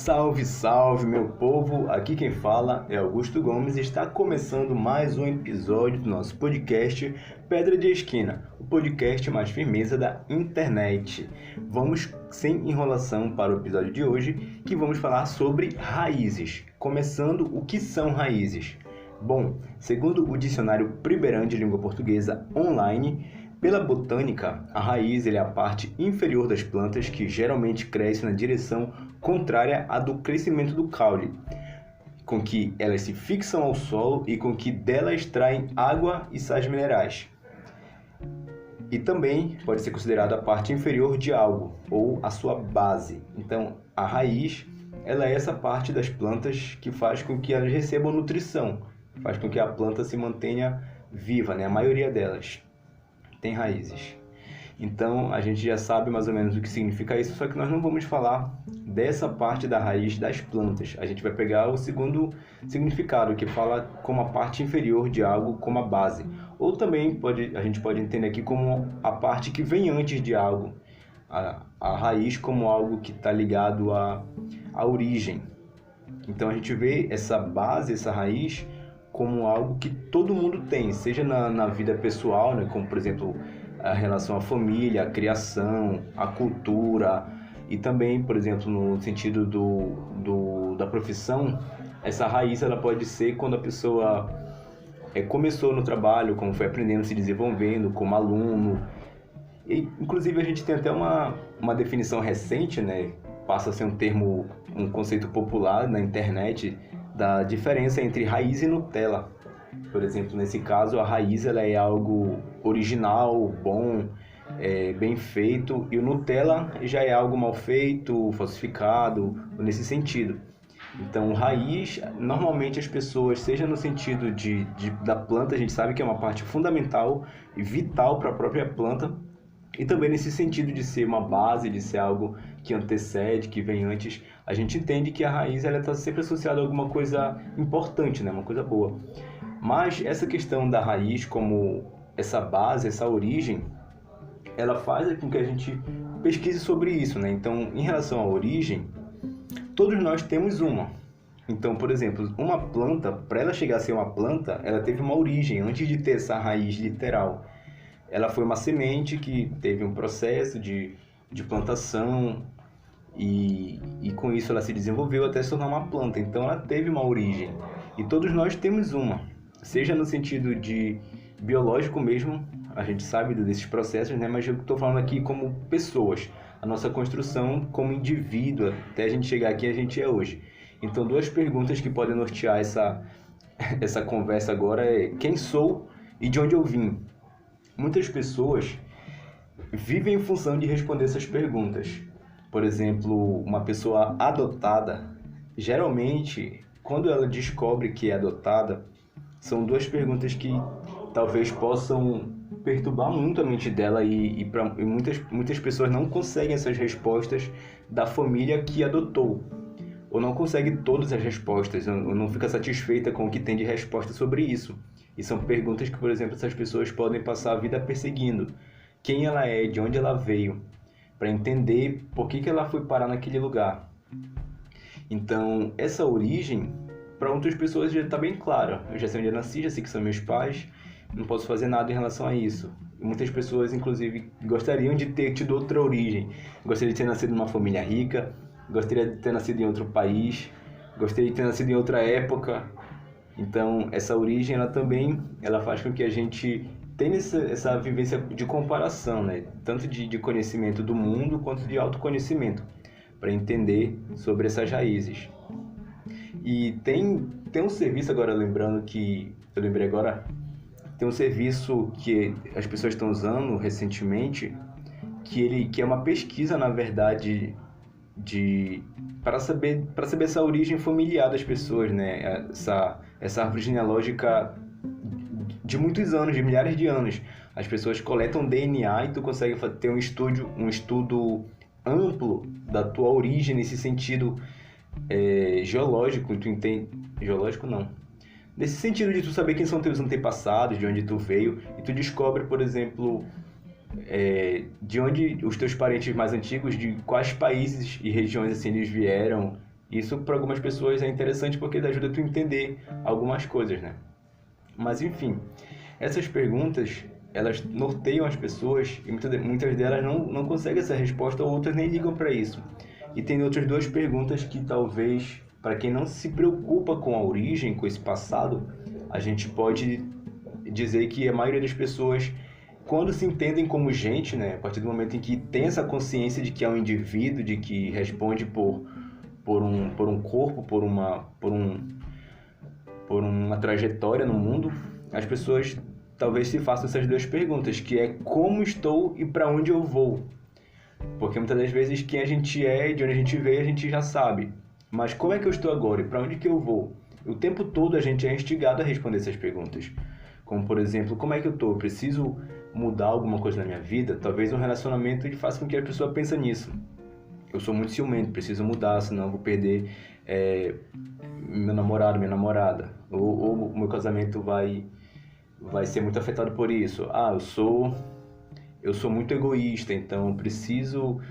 Salve, salve, meu povo! Aqui quem fala é Augusto Gomes e está começando mais um episódio do nosso podcast Pedra de Esquina, o podcast mais firmeza da internet. Vamos sem enrolação para o episódio de hoje, que vamos falar sobre raízes. Começando, o que são raízes? Bom, segundo o dicionário Primeirão de Língua Portuguesa online, pela botânica, a raiz é a parte inferior das plantas que geralmente cresce na direção contrária à do crescimento do caule, com que elas se fixam ao solo e com que dela extraem água e sais minerais. E também pode ser considerada a parte inferior de algo, ou a sua base. Então, a raiz ela é essa parte das plantas que faz com que elas recebam nutrição, faz com que a planta se mantenha viva, né? A maioria delas tem raízes. Então, a gente já sabe mais ou menos o que significa isso, só que nós não vamos falar dessa parte da raiz das plantas. A gente vai pegar o segundo significado, que fala como a parte inferior de algo, como a base. Ou também a gente pode entender aqui como a parte que vem antes de algo. A raiz como algo que está ligado à origem. Então, a gente vê essa base, essa raiz, como algo que todo mundo tem, seja na vida pessoal, né, como por exemplo a relação à família, a criação, a cultura, e também, por exemplo, no sentido da profissão, essa raiz ela pode ser quando a pessoa começou no trabalho, como foi aprendendo, se desenvolvendo como aluno. E, inclusive a gente tem até uma definição recente, né, passa a ser um conceito popular na internet, da diferença entre raiz e Nutella. Por exemplo, nesse caso, a raiz ela é algo original, bom, bem feito, e o Nutella já é algo mal feito, falsificado, nesse sentido. Então, raiz, normalmente as pessoas, seja no sentido da planta, a gente sabe que é uma parte fundamental e vital para a própria planta, e também nesse sentido de ser uma base, de ser algo que antecede, que vem antes, a gente entende que a raiz está sempre associada a alguma coisa importante, né? Uma coisa boa. Mas essa questão da raiz como essa base, essa origem, ela faz com que a gente pesquise sobre isso, né? Então, em relação à origem, todos nós temos uma. Então, por exemplo, uma planta, para ela chegar a ser uma planta, ela teve uma origem antes de ter essa raiz literal. Ela foi uma semente que teve um processo de plantação e com isso ela se desenvolveu até se tornar uma planta. Então ela teve uma origem e todos nós temos uma, seja no sentido de biológico mesmo, a gente sabe desses processos, né? Mas eu estou falando aqui como pessoas, a nossa construção como indivíduo, até a gente chegar aqui a gente é hoje. Então duas perguntas que podem nortear essa conversa agora é: quem sou e de onde eu vim? Muitas pessoas vivem em função de responder essas perguntas. Por exemplo, uma pessoa adotada, geralmente, quando ela descobre que é adotada, são duas perguntas que talvez possam perturbar muito a mente dela e muitas pessoas não conseguem essas respostas da família que adotou, ou não consegue todas as respostas, ou não fica satisfeita com o que tem de resposta sobre isso. E são perguntas que, por exemplo, essas pessoas podem passar a vida perseguindo. Quem ela é, de onde ela veio, para entender por que ela foi parar naquele lugar. Então, essa origem, para outras pessoas já está bem clara. Eu já sei onde eu nasci, já sei que são meus pais, não posso fazer nada em relação a isso. E muitas pessoas, inclusive, gostariam de ter tido outra origem. Gostaria de ter nascido numa família rica, gostaria de ter nascido em outro país, gostaria de ter nascido em outra época. Então, essa origem, ela faz com que a gente tenha essa vivência de comparação, né? Tanto de conhecimento do mundo, quanto de autoconhecimento, para entender sobre essas raízes. E tem um serviço, agora lembrando que, eu lembrei agora, tem um serviço que as pessoas estão usando recentemente, que é uma pesquisa, na verdade, para saber essa origem familiar das pessoas, né? Essa árvore genealógica de muitos anos, de milhares de anos. As pessoas coletam DNA e tu consegue ter um estudo amplo da tua origem nesse sentido geológico. Tu entende? Geológico não. Nesse sentido de tu saber quem são teus antepassados, de onde tu veio, e tu descobre, por exemplo, de onde os teus parentes mais antigos, de quais países e regiões assim eles vieram, Isso para algumas pessoas é interessante porque ajuda tu a entender algumas coisas, né? Mas enfim, essas perguntas, elas norteiam as pessoas e muitas delas não conseguem essa resposta ou outras nem ligam para isso. E tem outras duas perguntas que talvez, para quem não se preocupa com a origem, com esse passado, a gente pode dizer que a maioria das pessoas, quando se entendem como gente, né, a partir do momento em que tem essa consciência de que é um indivíduo, de que responde por um corpo, por uma trajetória no mundo, as pessoas talvez se façam essas duas perguntas, que é como estou e para onde eu vou. Porque muitas das vezes quem a gente é e de onde a gente veio a gente já sabe. Mas como é que eu estou agora e para onde que eu vou? O tempo todo a gente é instigado a responder essas perguntas. Como, por exemplo, como é que eu estou? Eu preciso mudar alguma coisa na minha vida? Talvez um relacionamento faça com que a pessoa pense nisso. Eu sou muito ciumento, preciso mudar, senão eu vou perder meu namorado, minha namorada. Ou o meu casamento vai ser muito afetado por isso. Eu sou muito egoísta, então eu preciso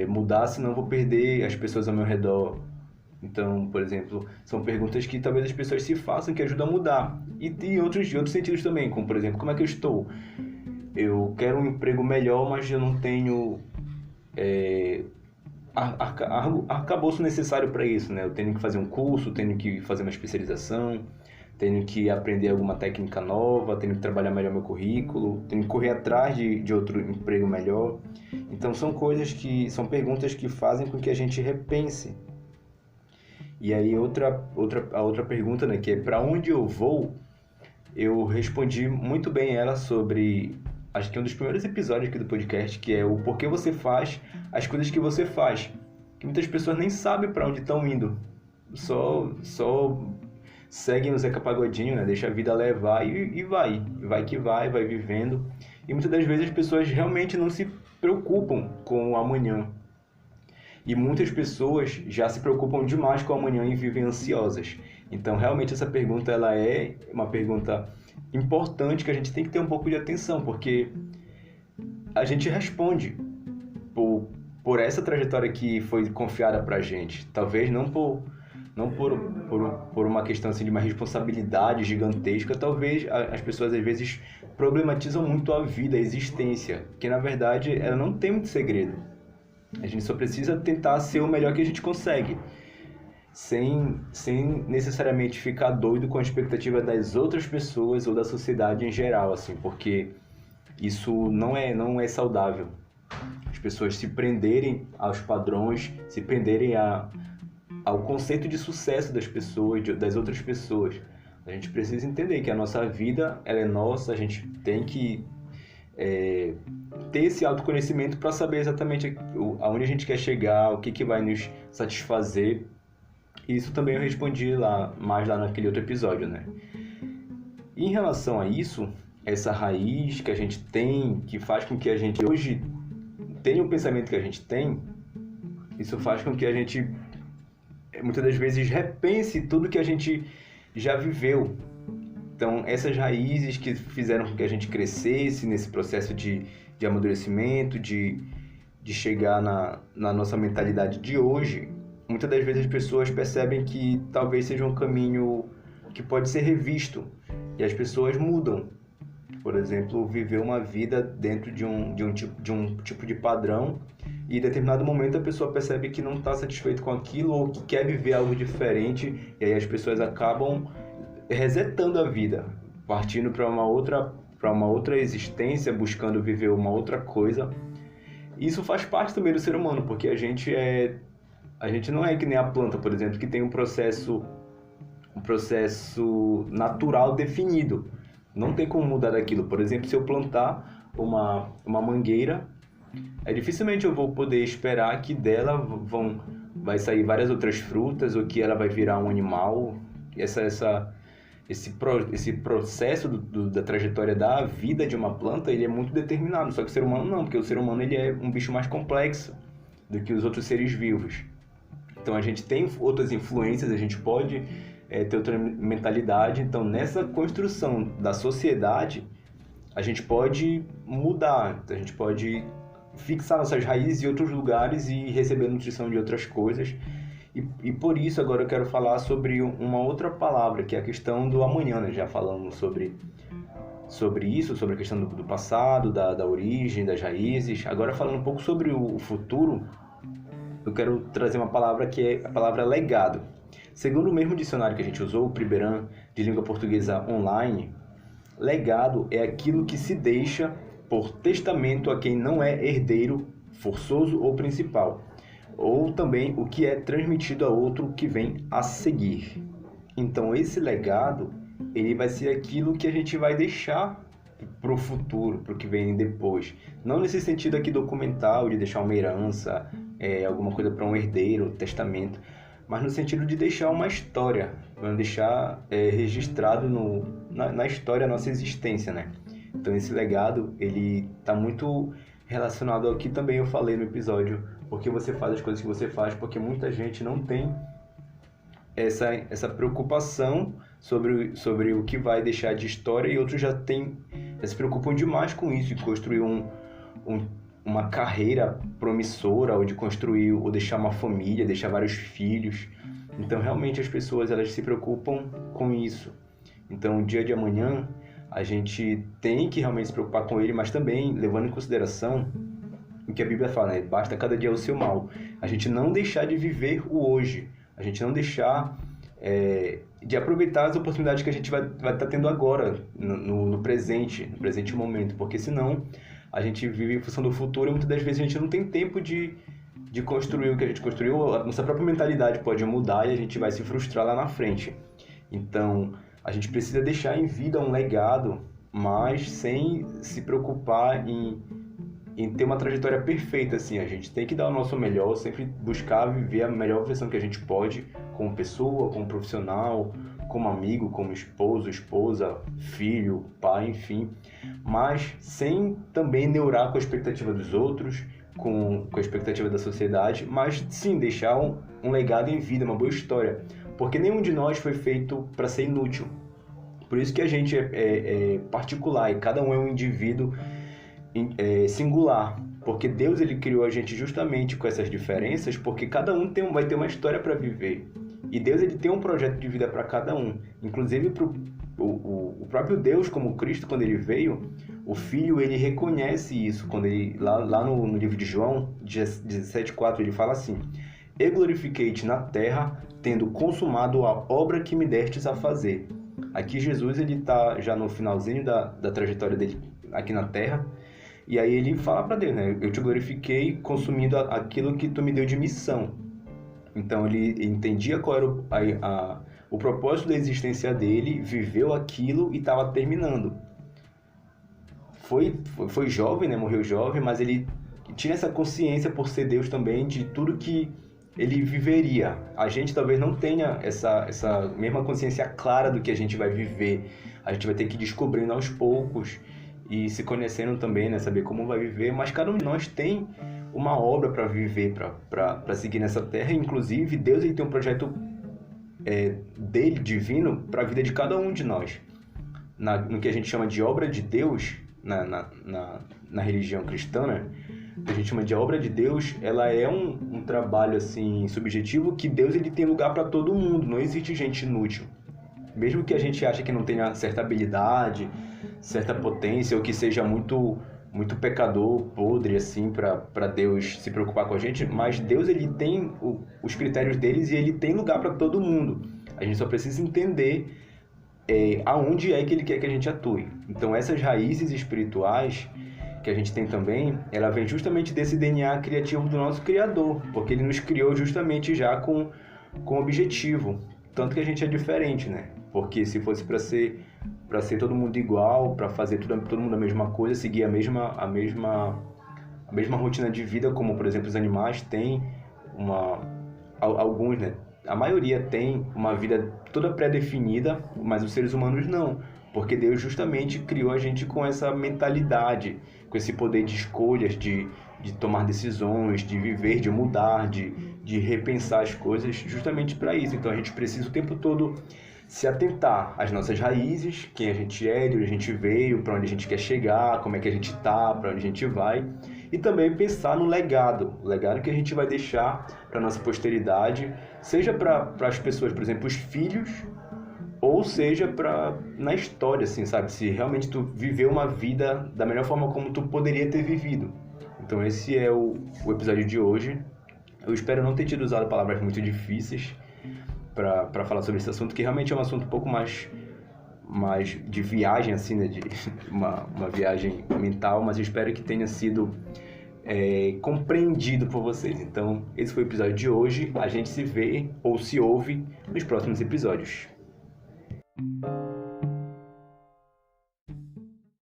mudar, senão eu vou perder as pessoas ao meu redor. Então, por exemplo, são perguntas que talvez as pessoas se façam que ajudam a mudar. E tem outros sentidos também, como por exemplo, como é que eu estou? Eu quero um emprego melhor, mas eu não tenho arcabouço necessário para isso, né? Eu tenho que fazer um curso, tenho que fazer uma especialização, tenho que aprender alguma técnica nova, tenho que trabalhar melhor meu currículo, tenho que correr atrás de outro emprego melhor. Então são perguntas que fazem com que a gente repense. E aí a outra pergunta, né, que é para onde eu vou, eu respondi muito bem ela sobre, acho que é um dos primeiros episódios aqui do podcast, que é o porquê você faz as coisas que você faz. Que muitas pessoas nem sabem para onde estão indo. Só seguem o Zeca Pagodinho, né? Deixa a vida levar e vai. Vai vivendo. E muitas das vezes as pessoas realmente não se preocupam com o amanhã. E muitas pessoas já se preocupam demais com o amanhã e vivem ansiosas. Então, realmente, essa pergunta ela é uma pergunta importante que a gente tem que ter um pouco de atenção, porque a gente responde por essa trajetória que foi confiada pra gente. Talvez não por uma questão assim, de uma responsabilidade gigantesca, talvez as pessoas às vezes problematizam muito a vida, a existência, que na verdade ela não tem muito segredo. A gente só precisa tentar ser o melhor que a gente consegue, sem necessariamente ficar doido com a expectativa das outras pessoas ou da sociedade em geral, assim, porque isso não é saudável. As pessoas se prenderem aos padrões, se prenderem ao conceito de sucesso das pessoas, das outras pessoas. A gente precisa entender que a nossa vida ela é nossa, a gente tem que ter esse autoconhecimento para saber exatamente aonde a gente quer chegar, o que vai nos satisfazer. E isso também eu respondi mais lá naquele outro episódio, né? E em relação a isso, essa raiz que a gente tem, que faz com que a gente hoje tenha o pensamento que a gente tem, isso faz com que a gente muitas das vezes repense tudo que a gente já viveu. Então, essas raízes que fizeram com que a gente crescesse nesse processo de amadurecimento, de chegar na nossa mentalidade de hoje, muitas das vezes as pessoas percebem que talvez seja um caminho que pode ser revisto e as pessoas mudam. Por exemplo, viver uma vida dentro de um tipo de padrão e em determinado momento a pessoa percebe que não está satisfeito com aquilo ou que quer viver algo diferente, e aí as pessoas acabam resetando a vida, partindo para uma outra existência, buscando viver uma outra coisa. Isso faz parte também do ser humano, porque a gente não é que nem a planta, por exemplo, que tem um processo natural definido. Não tem como mudar daquilo. Por exemplo, se eu plantar uma mangueira, dificilmente eu vou poder esperar que dela vai sair várias outras frutas ou que ela vai virar um animal. Esse processo da trajetória da vida de uma planta, ele é muito determinado. Só que o ser humano não, porque o ser humano ele é um bicho mais complexo do que os outros seres vivos. Então a gente tem outras influências, a gente pode ter outra mentalidade. Então nessa construção da sociedade, a gente pode mudar, a gente pode fixar nossas raízes em outros lugares e receber nutrição de outras coisas. E por isso agora eu quero falar sobre uma outra palavra, que é a questão do amanhã, né? Já falamos sobre isso, sobre a questão do passado, da origem, das raízes. Agora falando um pouco sobre o futuro, eu quero trazer uma palavra que é a palavra legado. Segundo o mesmo dicionário que a gente usou, o Primeirão de Língua Portuguesa Online, legado é aquilo que se deixa por testamento a quem não é herdeiro forçoso ou principal, ou também o que é transmitido a outro que vem a seguir. Então esse legado, ele vai ser aquilo que a gente vai deixar para o futuro, para o que vem depois. Não nesse sentido aqui documental, de deixar uma herança, alguma coisa para um herdeiro, testamento, mas no sentido de deixar uma história, deixar registrado na história a nossa existência, né? Então esse legado, ele está muito relacionado ao que também eu falei no episódio, porque você faz as coisas que você faz, porque muita gente não tem essa preocupação sobre o que vai deixar de história, e outros já se preocupam demais com isso, de construir uma carreira promissora, ou de construir, ou deixar uma família, deixar vários filhos. Então realmente as pessoas, elas se preocupam com isso. Então o dia de amanhã a gente tem que realmente se preocupar com ele, mas também levando em consideração o que a Bíblia fala, né? Basta cada dia o seu mal. A gente não deixar de viver o hoje, a gente não deixar de aproveitar as oportunidades que a gente vai estar tendo agora, no presente momento, porque senão a gente vive em função do futuro e muitas das vezes a gente não tem tempo de construir o que a gente construiu, a nossa própria mentalidade pode mudar e a gente vai se frustrar lá na frente. Então, a gente precisa deixar em vida um legado, mas sem se preocupar em ter uma trajetória perfeita, assim. A gente tem que dar o nosso melhor, sempre buscar viver a melhor versão que a gente pode, como pessoa, como profissional, como amigo, como esposo, esposa, filho, pai, enfim. Mas sem também neurar com a expectativa dos outros, com a expectativa da sociedade, mas sim deixar um legado em vida, uma boa história. Porque nenhum de nós foi feito para ser inútil. Por isso que a gente é particular e cada um é um indivíduo singular. Porque Deus, ele criou a gente justamente com essas diferenças, porque cada um vai ter uma história para viver. E Deus, ele tem um projeto de vida para cada um. Inclusive o próprio Deus, como Cristo, quando ele veio, o Filho, ele reconhece isso. Quando ele, lá no livro de João 17,4, ele fala assim: "E glorifiquei-te na terra, tendo consumado a obra que me destes a fazer." Aqui Jesus, ele está já no finalzinho da trajetória dele aqui na terra. E aí ele fala para Deus, né? "Eu te glorifiquei consumindo aquilo que tu me deu de missão." Então ele entendia qual era o propósito da existência dele, viveu aquilo e estava terminando. Foi jovem, né? Morreu jovem, mas ele tinha essa consciência, por ser Deus também, de tudo que ele viveria. A gente talvez não tenha essa mesma consciência clara do que a gente vai viver. A gente vai ter que ir descobrindo aos poucos e se conhecendo também, né? Saber como vai viver, mas cada um de nós tem uma obra para viver, para seguir nessa terra. Inclusive, Deus, ele tem um projeto dele, divino, para a vida de cada um de nós. No que a gente chama de obra de Deus, na religião cristã, né? A gente chama de obra de Deus, ela é um trabalho assim subjetivo, que Deus, ele tem lugar para todo mundo, não existe gente inútil. Mesmo que a gente ache que não tenha certa habilidade, certa potência, ou que seja muito pecador, podre, assim, para Deus se preocupar com a gente, mas Deus, ele tem os critérios deles e ele tem lugar para todo mundo. A gente só precisa entender aonde é que ele quer que a gente atue. Então essas raízes espirituais que a gente tem também, ela vem justamente desse DNA criativo do nosso Criador, porque ele nos criou justamente já com objetivo. Tanto que a gente é diferente, né? Porque se fosse para ser todo mundo igual, para fazer todo mundo a mesma coisa, seguir a mesma rotina de vida, como por exemplo os animais têm, alguns, né? A maioria tem uma vida toda pré-definida, mas os seres humanos não, porque Deus justamente criou a gente com essa mentalidade, com esse poder de escolhas, de tomar decisões, de viver, de mudar, de repensar as coisas, justamente para isso. Então a gente precisa o tempo todo se atentar às nossas raízes, quem a gente é, de onde a gente veio, para onde a gente quer chegar, como é que a gente está, para onde a gente vai, e também pensar no legado, o legado que a gente vai deixar para nossa posteridade, seja para as pessoas, por exemplo, os filhos, ou seja na história, assim, sabe? Se realmente tu viveu uma vida da melhor forma como tu poderia ter vivido. Então esse é o episódio de hoje. Eu espero não ter tido usado palavras muito difíceis para falar sobre esse assunto, que realmente é um assunto um pouco mais de viagem, assim, né? De uma viagem mental, mas eu espero que tenha sido compreendido por vocês. Então, esse foi o episódio de hoje. A gente se vê ou se ouve nos próximos episódios.